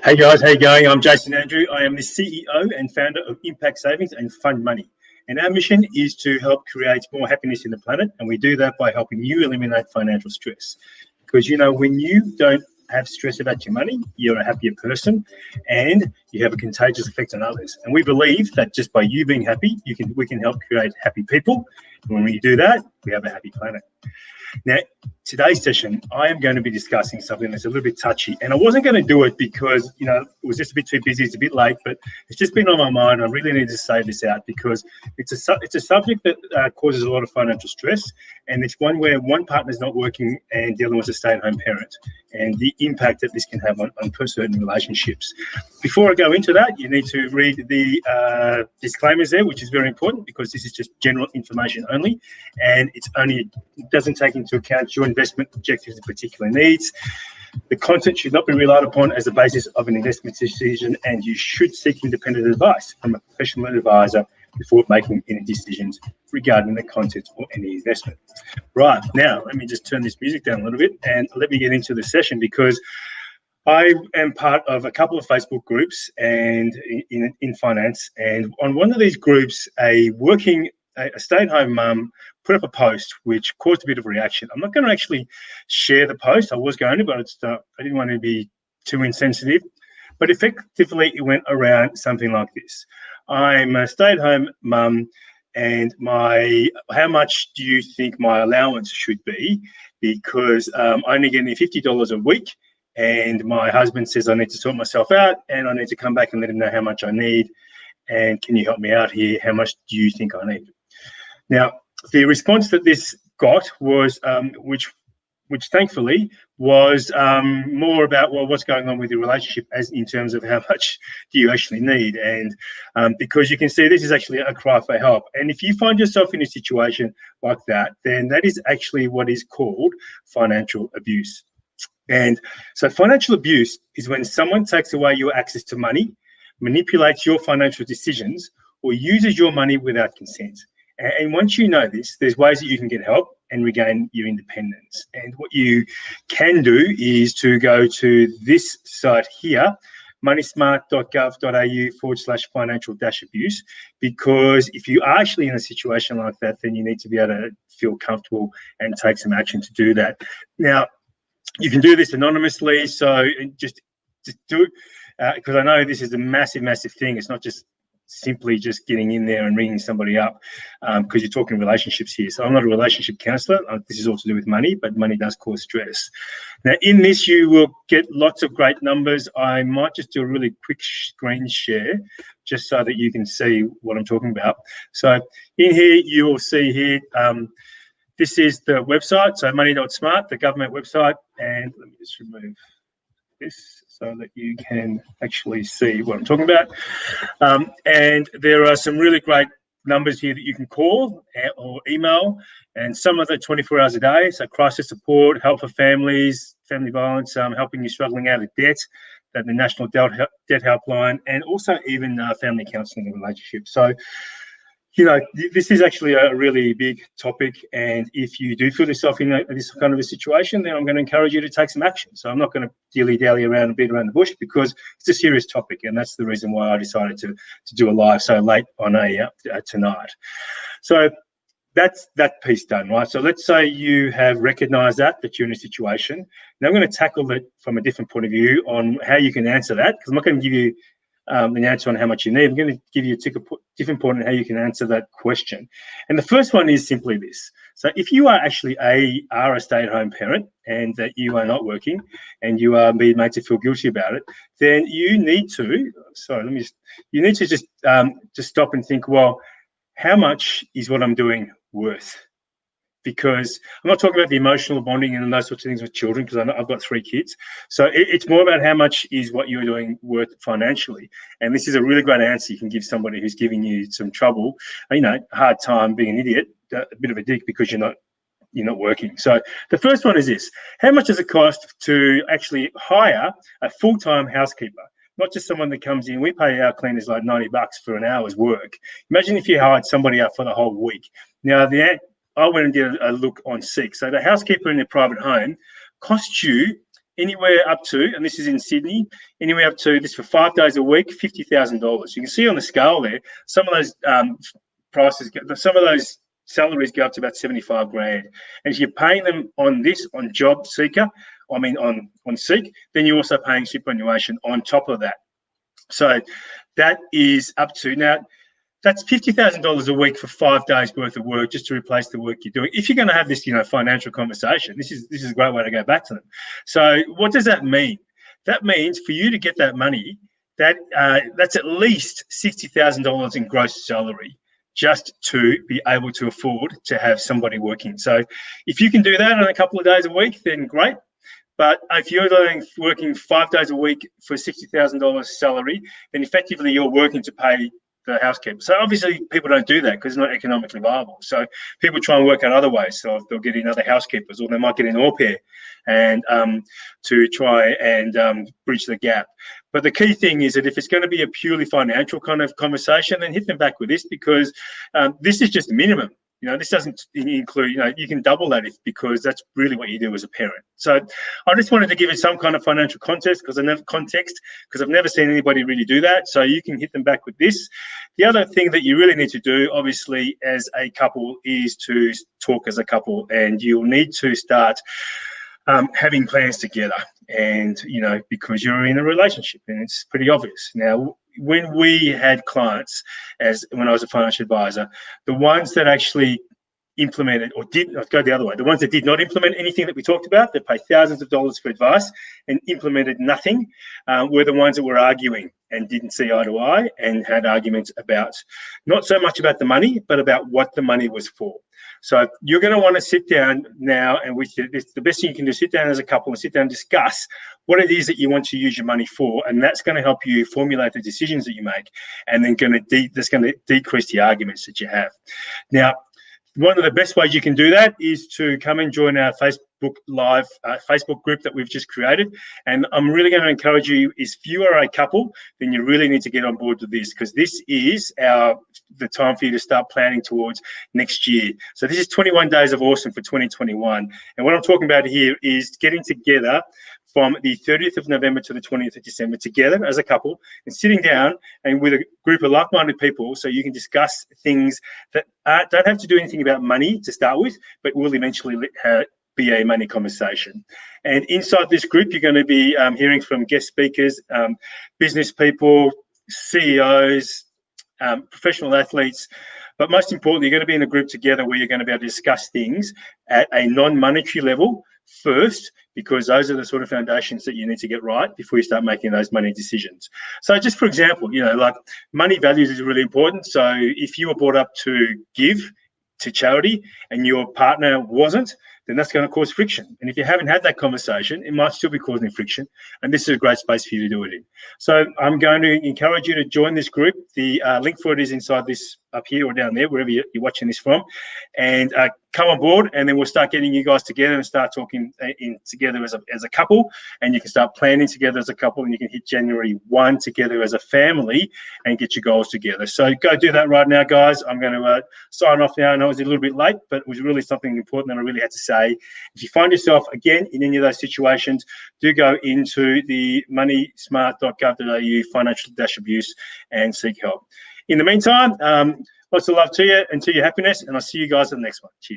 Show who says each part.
Speaker 1: Hey guys, how you going? I'm Jason Andrew. I am the CEO and founder of Impact Savings and Fund Money. And our mission is to help create more happiness in the planet. And we do that by helping you eliminate financial stress. Because, when you don't have stress about your money, you're a happier person and you have a contagious effect on others. And we believe that just by you being happy, we can help create happy people. And when we do that, we have a happy planet. Now, today's session, I am going to be discussing something that's a little bit touchy, and I wasn't going to do it because, it was just a bit too busy. It's a bit late, but it's just been on my mind. I really need to say this out because it's a subject that causes a lot of financial stress, and it's one where one partner's not working and the other one's a stay-at-home parent, and the impact that this can have on certain relationships. Before I go into that, you need to read the disclaimers there, which is very important because this is just general information only, and it doesn't take into account your investment objectives and particular needs. The content should not be relied upon as the basis of an investment decision, and you should seek independent advice from a professional advisor before making any decisions regarding the content or any investment. Right, now, let me just turn this music down a little bit and let me get into the session because I am part of a couple of Facebook groups and in finance, and on one of these groups, a stay-at-home mum put up a post which caused a bit of a reaction. I'm not going to actually share the post. I was going to, but I didn't want to be too insensitive. But effectively, it went around something like this. I'm a stay-at-home mum, and how much do you think my allowance should be? Because I'm only getting $50 a week, and my husband says I need to sort myself out, and I need to come back and let him know how much I need. And can you help me out here? How much do you think I need? Now, the response that this got was, which thankfully was more about, well, what's going on with your relationship as in terms of how much do you actually need? And because you can see this is actually a cry for help. And if you find yourself in a situation like that, then that is actually what is called financial abuse. And so financial abuse is when someone takes away your access to money, manipulates your financial decisions, or uses your money without consent. And once you know this, there's ways that you can get help and regain your independence. And what you can do is to go to this site here, moneysmart.gov.au/financial-abuse, because if you are actually in a situation like that, then you need to be able to feel comfortable and take some action to do that. Now, you can do this anonymously, so just do it, because I know this is a massive, massive thing. It's not just simply just getting in there and ringing somebody up, because you're talking relationships here. So I'm not a relationship counsellor. This is all to do with money, but money does cause stress. Now, in this, you will get lots of great numbers. I might just do a really quick screen share just so that you can see what I'm talking about. So in here, you will see here, this is the website, so money.smart, the government website. And let me just remove this so that you can actually see what I'm talking about. And there are some really great numbers here that you can call or email, and some of the 24 hours a day. So crisis support, help for families, family violence, helping you struggling out of debt, the National Debt Helpline, and also even family counselling and relationships. So, this is actually a really big topic, and if you do feel yourself in this kind of a situation, then I'm going to encourage you to take some action. So I'm not going to dilly-dally around and beat around the bush because it's a serious topic, and that's the reason why I decided to do a live so late on tonight. So that's that piece done, right? So let's say you have recognised that you're in a situation. Now I'm going to tackle it from a different point of view on how you can answer that, because I'm not going to give you an answer on how much you need. I'm going to give you a different point on how you can answer that question. And the first one is simply this. So if you are actually a stay-at-home parent and that you are not working and you are being made to feel guilty about it, then you need to, just stop and think, well, how much is what I'm doing worth? Because I'm not talking about the emotional bonding and those sorts of things with children, because I've got 3 kids. So it's more about how much is what you're doing worth financially. And this is a really great answer you can give somebody who's giving you some trouble, hard time, being an idiot, a bit of a dick because you're not working. So the first one is this: how much does it cost to actually hire a full-time housekeeper? Not just someone that comes in. We pay our cleaners like $90 for an hour's work. Imagine if you hired somebody out for the whole week. Now, I went and did a look on Seek. So the housekeeper in a private home costs you anywhere up to, and this is in Sydney, anywhere up to, this for 5 days a week, $50,000. You can see on the scale there, some of those prices, some of those salaries go up to about 75 grand. And if you're paying them on this, on Job Seeker, on Seek, then you're also paying superannuation on top of that. So that is up to, now that's $50,000 a week for 5 days worth of work just to replace the work you're doing. If you're going to have this, financial conversation, this is a great way to go back to them. So what does that mean? That means for you to get that money, that's at least $60,000 in gross salary just to be able to afford to have somebody working. So if you can do that on a couple of days a week, then great. But if you're working 5 days a week for $60,000 salary, then effectively you're working to pay the housekeeper. So obviously people don't do that because it's not economically viable. So people try and work out other ways. So they'll get in other housekeepers, or they might get in au pair and to try and bridge the gap. But the key thing is that if it's going to be a purely financial kind of conversation, then hit them back with this, because this is just minimum. This doesn't include, you can double that because that's really what you do as a parent. So I just wanted to give it some kind of financial context because I've never seen anybody really do that. So you can hit them back with this. The other thing that you really need to do, obviously, as a couple is to talk as a couple, and you'll need to start having plans together, and because you're in a relationship, and it's pretty obvious. Now, when we had clients, when I was a financial advisor, the ones that actually implemented, or go the other way, the ones that did not implement anything that we talked about, that paid thousands of dollars for advice and implemented nothing, were the ones that were arguing and didn't see eye to eye and had arguments about, not so much about the money, but about what the money was for. So you're going to want to sit down now, and the best thing you can do, sit down as a couple and sit down and discuss what it is that you want to use your money for, and that's going to help you formulate the decisions that you make, and then that's going to decrease the arguments that you have. Now, one of the best ways you can do that is to come and join our Facebook Live Facebook group that we've just created. And I'm really going to encourage you, if you are a couple, then you really need to get on board with this, because this is the time for you to start planning towards next year. So this is 21 days of awesome for 2021. And what I'm talking about here is getting together from the 30th of November to the 20th of December together as a couple, and sitting down and with a group of like-minded people, so you can discuss things that don't have to do anything about money to start with, but will eventually be a money conversation. And inside this group, you're going to be hearing from guest speakers, business people, CEOs, professional athletes, but most importantly, you're going to be in a group together where you're going to be able to discuss things at a non-monetary level first, because those are the sort of foundations that you need to get right before you start making those money decisions. So just for example, like money values is really important. So if you were brought up to give to charity and your partner wasn't, then that's going to cause friction. And if you haven't had that conversation, it might still be causing friction. And this is a great space for you to do it in. So I'm going to encourage you to join this group. The link for it is inside this, up here or down there, wherever you're watching this from. And come on board, and then we'll start getting you guys together and start talking together as a couple. And you can start planning together as a couple, and you can hit January 1 together as a family and get your goals together. So go do that right now, guys. I'm going to sign off now. I know I was a little bit late, but it was really something important that I really had to say. If you find yourself again in any of those situations, do go into the moneysmart.gov.au financial-abuse and seek help. In the meantime, lots of love to you and to your happiness, and I'll see you guys at the next one. Cheers.